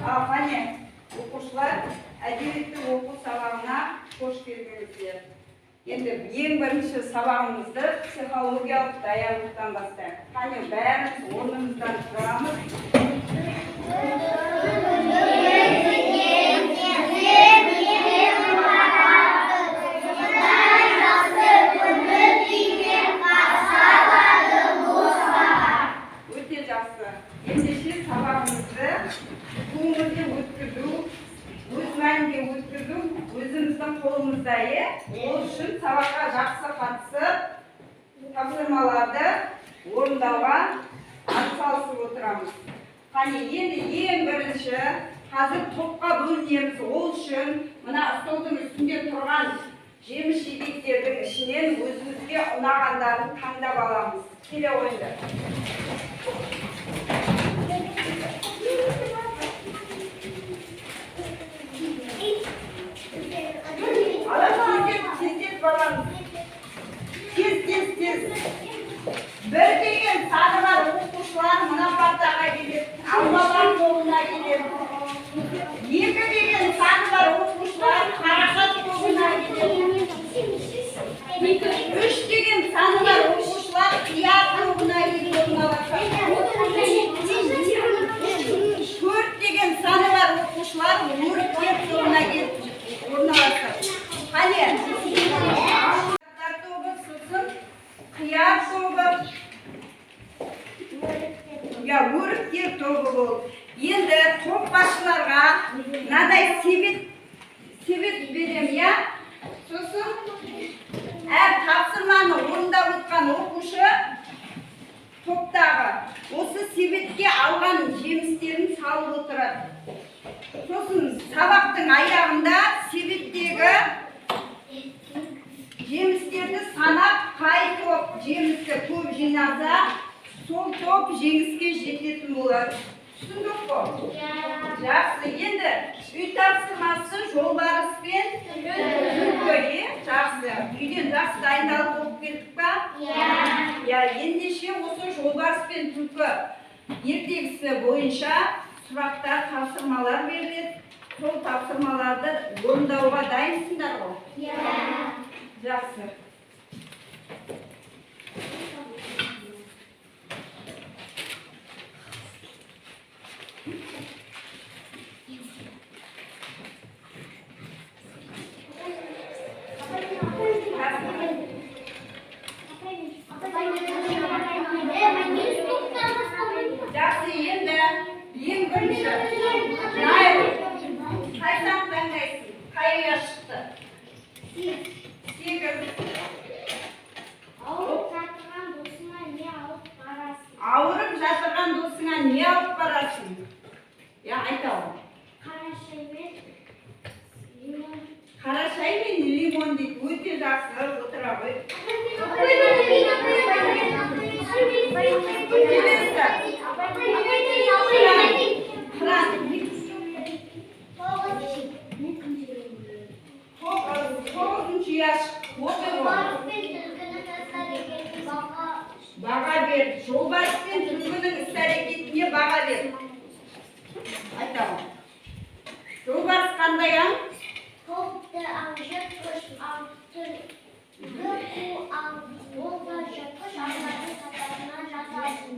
Пәні, оқушылар, әдебиеттік оқу сабағына қош келдіңіздер. Енді ең бірінші сабағымызды психологиялық даярлықтан бастайық. Пәні, бәріміз орнымыздан тұрамыз. Өте жақсы. Ендеше сабағымызды көңілді өткізу, өз мәнінде өткізу өзіміздің қолымызда. Ол үшін сабаққа жақсы қатысып, тапсырмаларды орындауға атсалысып отырамыз. Қане, енді ең бірінші қазір топқа бөлінеміз. Ол үшін мына столдың үстінде тұрған жеміс-жидектердің ішінен өзімізге ұнағандарын таңдап аламыз. Келе ойындар. Тез баламыз. Тез. Бір деген саны бар оқушылар мына партаға келеді. Алмалар тобына келеді. Екі деген саны бар оқушылар қарақат тобына келеді. Үш деген саны бар оқушылар қияр тобына келеді. Төрт деген саны бар оқушылар өріктер тобына келеді. Қане, тобы сосын қияр тобы, өріктер тобы болды. Енді топ басшыларға мынадай себет берем, сосын әр тапсырманы орындап отқан оқушы топтағы осы себетке алған жемістерін салып отырады. Сосын сабақтың аяғында себеттегі жемістерді санап, қай топ жемісті көп жинаса, сол топ жеңіске жететін болады. Түсіндік қой? Жақсы. Енді үй тапсырмасы жолбарыс пен түлкі. Жақсы. Үйден жақсы дайындалып болып келдік па? Ендеше осы жолбарыс пен түлкі ертегісі бойынша сұрақтар, тапсырмалар беріледі. Сол тапсырмаларды орындауға дайынсыңдар ғой? Жақсы. Жақсы, енді ең бірінші қайдан таңдайсың? Қайға шықты? Ауырып жатырған досыңа не алып барасың? Айтауын. Қара шай мен лимон дейді. Өте жақсы, отыра ғой. Баға бер. Жолбарыс пен түлкінің іс-әрекетіне баға бер. Айтамын. Жолбарыс қандай аң? Топты аң, жыртқыш аң, түлкі аң, олға жыртқыш аңдардың қатарынан жатады.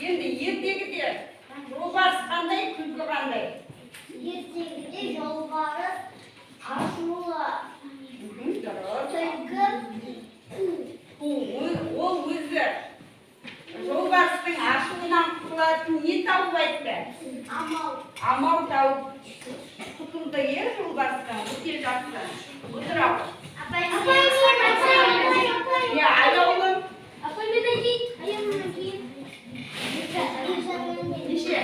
Енді ертегіде жолбарыс қандай, түлкі қандай? Ертегіде жолбарыс ашулы, ол өзі жолбарыстың ашуынан құтылатын не тауып айтты? Амал тауып құтылды жолбарыстан. Өте жақсы. Отырап. Аяулым. Неше?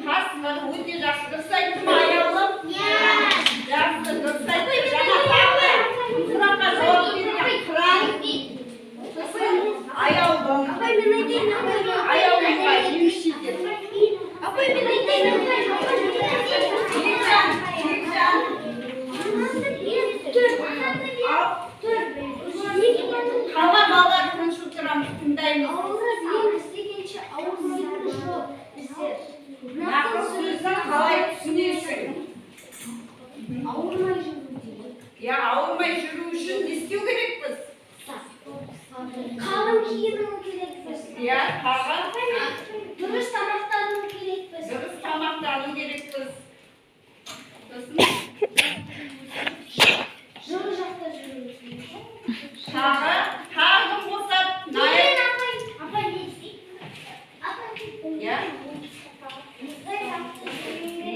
Қасыңыз өте жақсы. Дұрыс айтты ма, аяулым? Жақсы, дұрыс айтты. Жаңа тағы сұраққа жауап берген қыран. Сосын аяулым. Аяулымға жеміс жидек. Бекжан. ауырмай жүру үшін не істеу керекпіз? Қалың киіну керекпіз. Тағы? Дұрыс тамақтану керекпіз. Дұрыс тамақтану керекпіз. Жылы жақта жүру. Тағы қосады. Апай не істейді?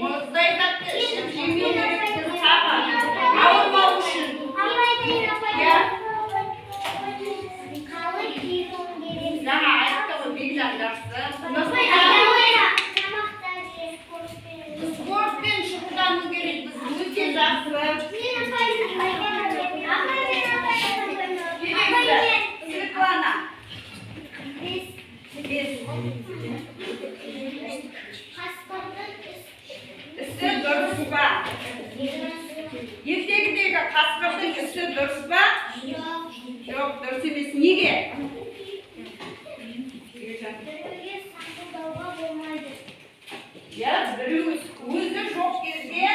Мұздай затты ішіп жемеу керекпіз. Тағы ауырмау үшін. Қалың киіну керек. Жаңа айтты ғой, бекжан жақсы. Спортпен шұғылдану керек, біз өте жақсы. Светлана. Ісі дұрыс па? Ертегідегі қасқырдың ісі дұрыс па? Жоқ, дұрыс емес. Неге? Өзі жоқ кезде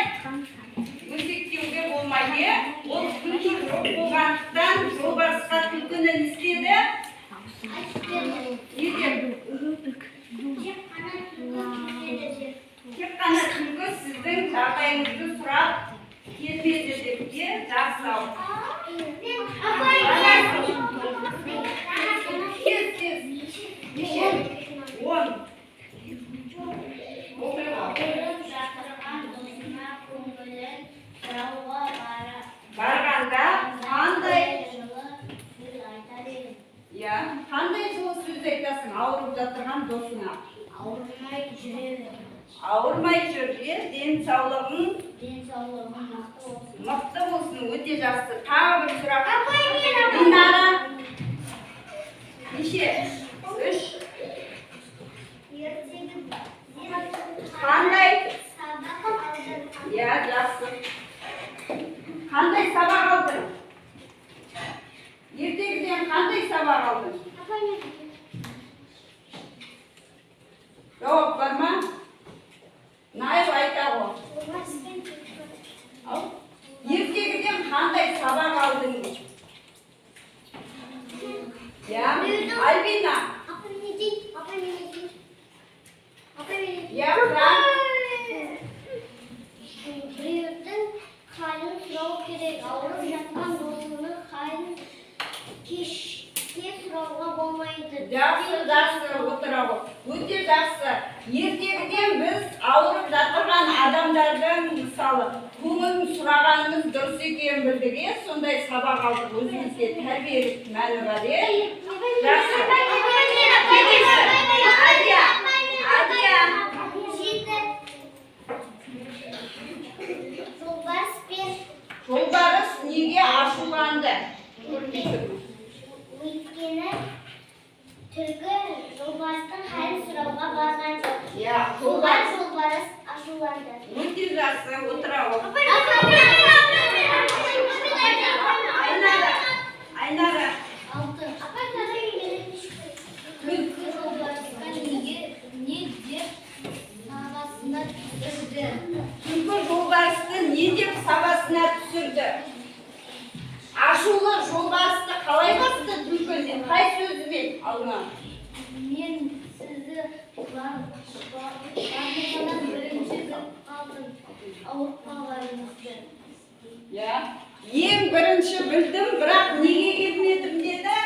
өсектеуге болмайды. Ол күлкі жоқ болғандықтан жолбарысқа күлкіні не істеді? Тек қана күлкі сіздің жағдайыңызды сұрап келмеді деп те жақсы ау. Барғанда қандай жылы сөз айтасың ауырып жатырған досыңа? Ауырмай жүре, денсаулығың мықты болсын, өте жақсы. Тағы бір сұрақ. Динара. Неше? 3. Қандай? Жақсы. Қандай сабақ алдың? Ертегіден қандай сабақ алдың? Жауап бар ма? Найып айта ғой. Ертегіден қандай сабақ алдың? Альбина. Біреудің халін сұрау керек. Ауырып жатқан досының халін кешке сұрауға болмайды. Жақсы, отыра ғой. Өте жақсы. Ертегіден біз ауырып жатырған адамдардың мысалы көңілін сұрағанымыз дұрыс екенін білдік, сондай сабақ алдық. Өзімізге тәрбиелік мәні бар. Жақсы. Жолбарыс неге ашуланды? Өйткені түлкі жолбарыстың халін сұрауға барған жоқ. Жолбарыс ашуланды. Өте жақсы, отыра ғой. Айнара. Түлкі жолбарысқа не деп сабасына түсірді? Түлкі жолбарысты не деп сабасына түсірді? Ашулы жолбарысты қалай басты түлкі? Қай сөзімен алдыңа? Мен сізді бармағынан бірінші алдым, ауыртпағаныңызды. Ең бірінші білдім, бірақ неге келмедім деді?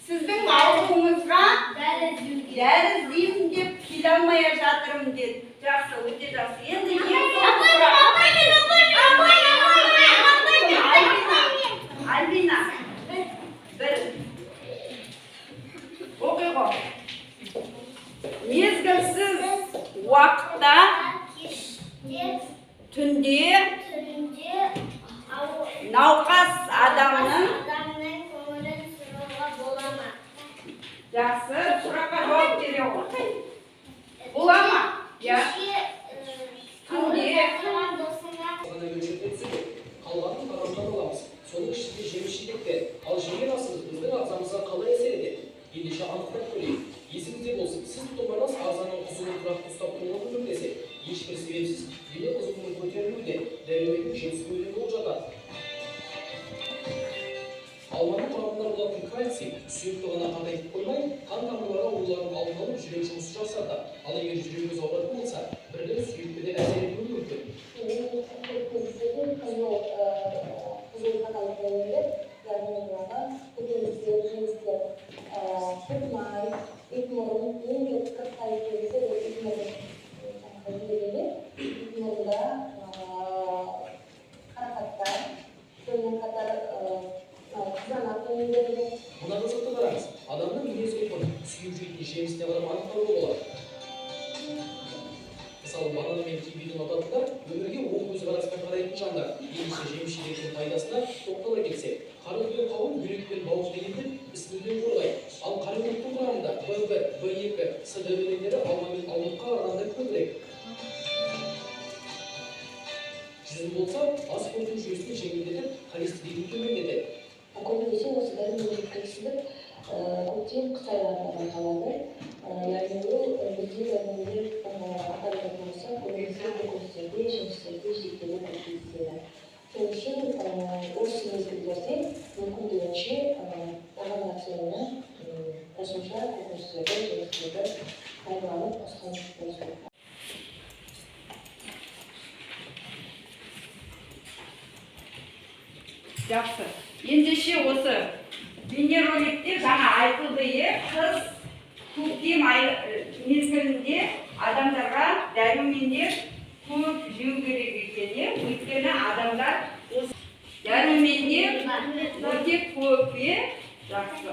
Сіздің ауруыңызға дәрі іздеймін деп келе алмай жатырмын деді. Жақсы, өте жақсы. Енді Альбина. Бір. Оқи ғой. Мезгілсіз уақытта түнде науқас адамның көңілін сұрауға бола ма? Жақсы, сұраққа жауап бере ғой. Бола ма? Түнде қалғанын тарамдан аламыз. Соның ішінде жеміс-жидектер, ал жеген асымыз біздің ағзамызға қалай әсер етеді? Ендеше анықтап көрейік. Есіңізде болсын, сіз тұтынбаңыз ағзаның қызуын тұрақты ұстап тұруға көмектесе, ешбір себепсіз дене қызуының көтерілуі де дәруменнің жеміс бөлігі болып жатады. Алманың құрамында болатын кальций сүйекті ғана қатайтып қоймай, қан тамырларға уланып алдын алып жүрек жұмысы жасады. Ал егер жүрегіңіз ауыратын болса, бірден сүйекке де әсер етуі мүмкін. Қызыл қаталық дәрілер, яғни оларға көтерілістер, жемістер, құртмай, итмұрын, ең көп қырықтай келесі итмұрын жегенде, итмұрында қарақаттар, сонымен қатар қызанақ өнімдері. Мына қызықты қараңыз, адамның мінез-құлқын сүйіп жейтін жемісіне қарап анықтауға болады. Мысалы, бананы мен кивидің ататында өмірге оң көзқараспен қарайтын жандар. Ендеше жеміс-жидектің пайдасына тоқтала келсек, қаракөк қауын бүйрек пен бауыр дегенді ісінуден қорғайды. Ал қаракөктің құрамында В1, В2, С витаминдері алма мен алмұртқа қарағанда көбірек. Жүзім болса, ас қорыту жүйесін жеңілдетіп, холестеринді төмендетеді. Көбінесе осы дәрумендік тексіздік көптеген қыс айларында байқалады. Яғни ол бізде дәрумендер атап өтетін болса, көбінесе көкөністерде, жемістерде, жидектерде кездеседі. Сол үшін осы мезгілдерде мүмкіндігінше тағам рационына қосымша көкөністерді, жемістерді пайдаланып қосқан дұрыс. Жақсы. Ендеше осы бейнероликте жаңа айтылды, қыс көктем мезгілінде адамдарға дәрумендер көп жеу керек екен. Өйткені адамдар дәрумендер өте көп. Жақсы.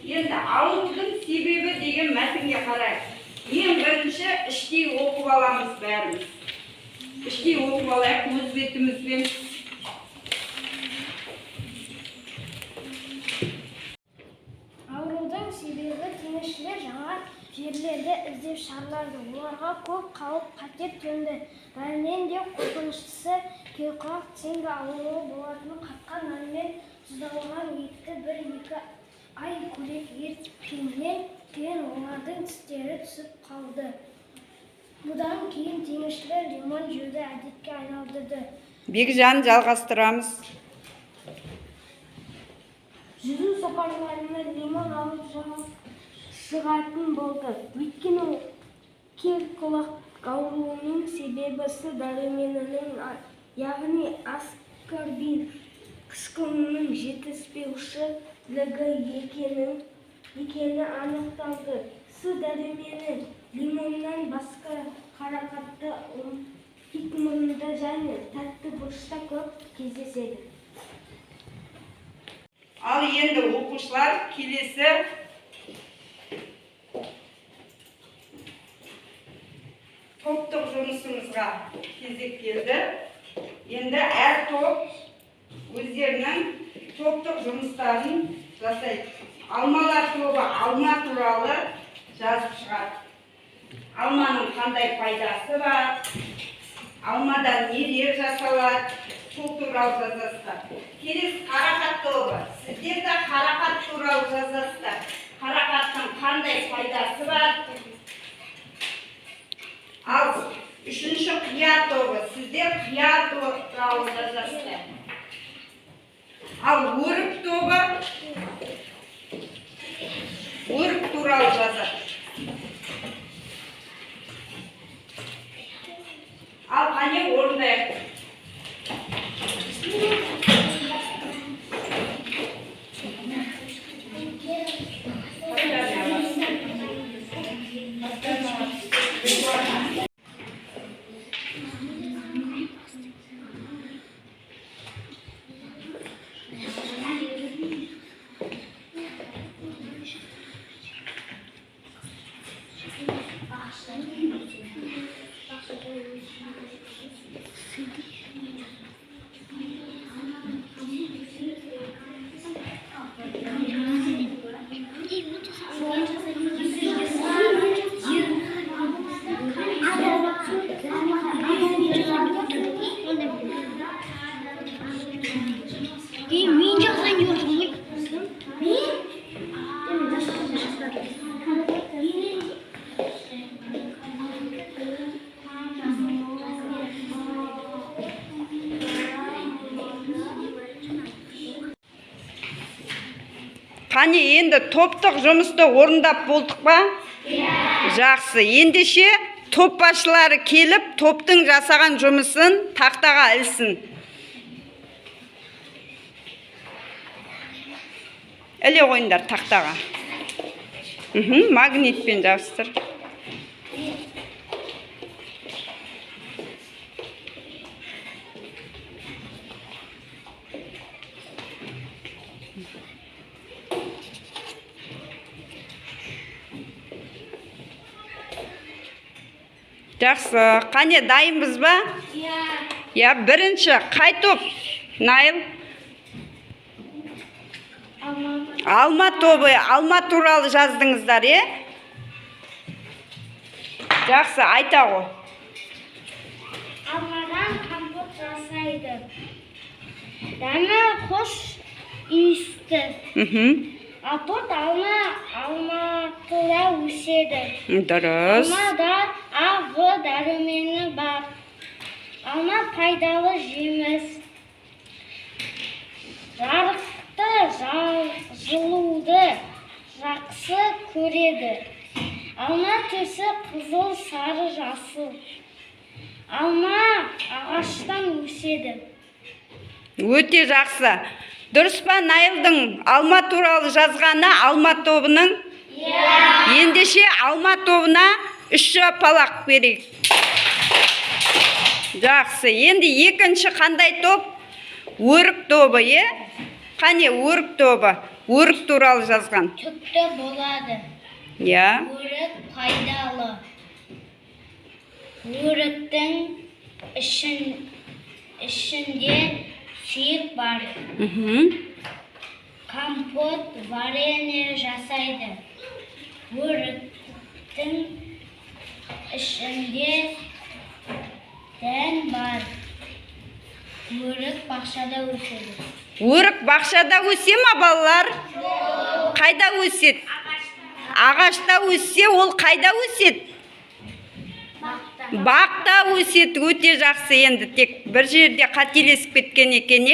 Енді аурудың себебі деген мәтінге қарайық. Ең бірінші іштей оқып аламыз бәріміз. Іштей оқып алайық өз бетімізбен. Аурудың себебі теңізшілер жаңа жерлерді іздеп шарлады. Оларға көп қауіп-қатер төнді. Бәрінен де қорқыныштысы кеуқұлақ теңгі ауруы болатынын қатқан нан мен тұздалған етті 1-2 ай көрек еріткеннен кейін олардың тістері түсіп қалды. Бұдан кейін теңізшілер лимон жеуді әдетке айналдырды. Бекжан, жалғастырамыз. Жүзу сапарларына лимон алып шығатын болды. Өйткені кеуқұлақ ауруының себебі С дәруменінің, яғни аскорбин қышқылының жетіспеушілігі екені анықталды. С дәрумені лимоннан басқа қарақатты итмұрында және тәтті бұрышта көп кездеседі. Ал енді оқушылар келесі топтық жұмысымызға кезек келді. Енді әр топ өздерінің топтық жұмыстарын жасайды. Алмалар тобы алма туралы жазып шығады. Алманың қандай пайдасы бар, алмадан нелер жасалады, сол туралы жазасыздар. Келесі қарақат тобы. Сіздер де қарақат туралы жазасыздар. Қарақаттың қандай пайдасы бар? Ал үшінші қия тобы. Сіздер қия туралы жазасыздар. Ал өрік тобы өрік туралы жазады. Ал қане орындайық. Қане, енді топтық жұмысты орындап болдық па? Жақсы. Ендеше топ басшылары келіп, топтың жасаған жұмысын тақтаға ілсін. Іле қойыңдар тақтаға. Магнитпен жабыстыр. Жақсы. Қане, дайынбыз ба? Я, бірінші қай топ? Найл? Алма тобы, алма туралы жаздыңыздар, Жақсы, айта ғой. Алмадан компот жасайды. Дәмі хош иісті. Апот алматыда өседі. Дұрыс. Алмада А, В дәрумені бар. Алма пайдалы жеміс. Жарықты, жылуды жақсы көреді. Алма түсі қызыл, сары, жасыл. Алма ағаштан өседі. Өте жақсы. Дұрыс па, Найлдың алма туралы жазғаны алма тобының? Ендеше алма тобына 3 жапалақ берейік. Жақсы. Енді екінші қандай топ? Өрік тобы, Қане, өрік тобы. Өрік туралы жазған. Түкті болады. Өрік пайдалы. Өріктің ішінде сүйек бар. Компот, варенье жасайды. Өріктің ішінде дән бар. Өрік бақшада өседі. Өрік бақшада өсе ма, балалар? Қайда өседі? Ағашта өссе, ол қайда өседі? Бақта өседі. Өте жақсы. Енді тек бір жерде қателесіп кеткен екен,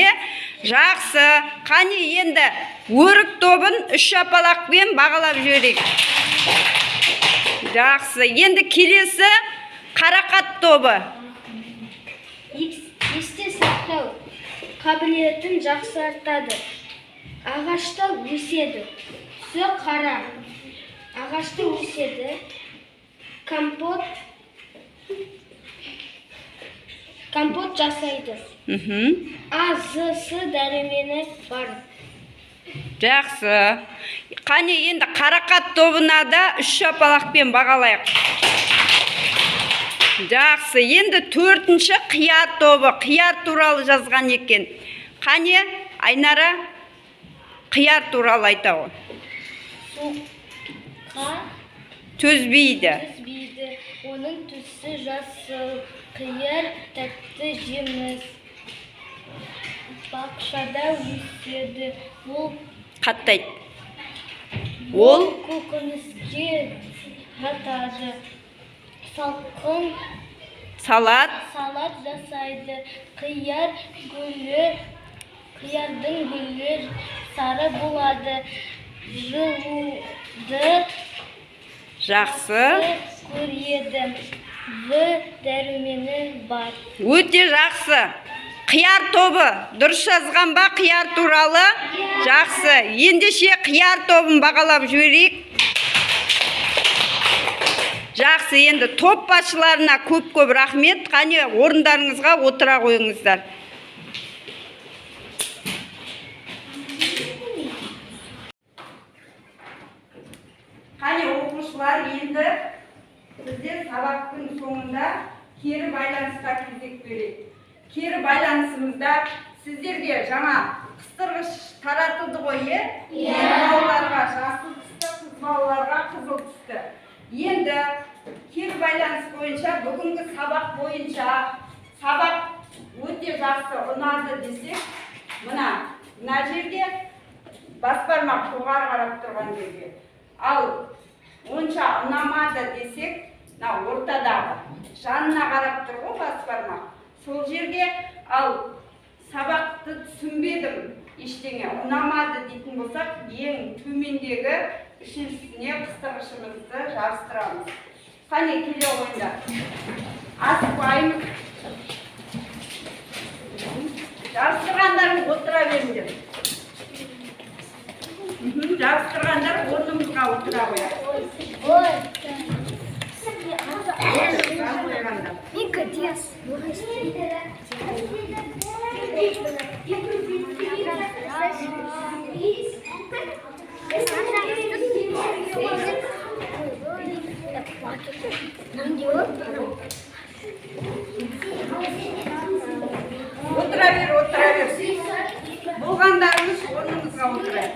Жақсы. Қане, енді өрік тобын 3 жапалақпен бағалап жіберейік. Жақсы. Енді келесі қарақат тобы. Есте сақтау қабілетін жақсартады. Ағашта өседі. Түсі қара. Ағашта өседі. Компот жасайды. А, З дәрумені бар. Жақсы. Қане, енді қарақат тобына да 3 жапалақпен бағалайық. Жақсы. Енді 4-ші қияр тобы. Қияр туралы жазған екен. Қане, Айнара, қияр туралы айта ғой. Суқа Төзбейді. Оның түсі жасыл. Қияр тәтті жеміс. Бақшада өседі. Ол Қаттайды. Ол көкөніске жатады. Салқын салат жасайды. Қиярдың гүлі сары болады. Жылуды жақсы. көреді. В дәрумені бар. Өте жақсы. Қияр тобы дұрыс жазған ба, қияр туралы? Жақсы. Ендеше қияр тобын бағалап жіберейік. Жақсы. Енді топ басшыларына көп рахмет. Қане, орындарыңызға отыра қойыңыздар. Қане, оқушылар, енді біздер сабақтың соңында кері байланысқа кезек берейік. Кері байланысымызда сіздерге жаңа қыстырғыш таратылды ғой, балаларға жасыл түсті, қыз балаларға қызыл түсті. Енді кері байланыс бойынша, бүгінгі сабақ бойынша сабақ өте жақсы ұнады десек, мына жерде бас бармақ жоғары қарап тұрған жерге. Ал онша ұнамады десек, ортадағы жанына қарап тұр ғой бас бармақ. Сол жерге, ал сабақты түсінбедім, ештеңе ұнамады дейтін болсақ, ең төмендегі үшіншісіне қыстырғышымызды жабыстырамыз. Қане келе ойында. Асықпаймыз. Жабыстырғандар отыра беріңдер. Жабыстырғандар орнымызға отыра қояды. Отыра бер. Болғандарымыз орнымызға отырайық.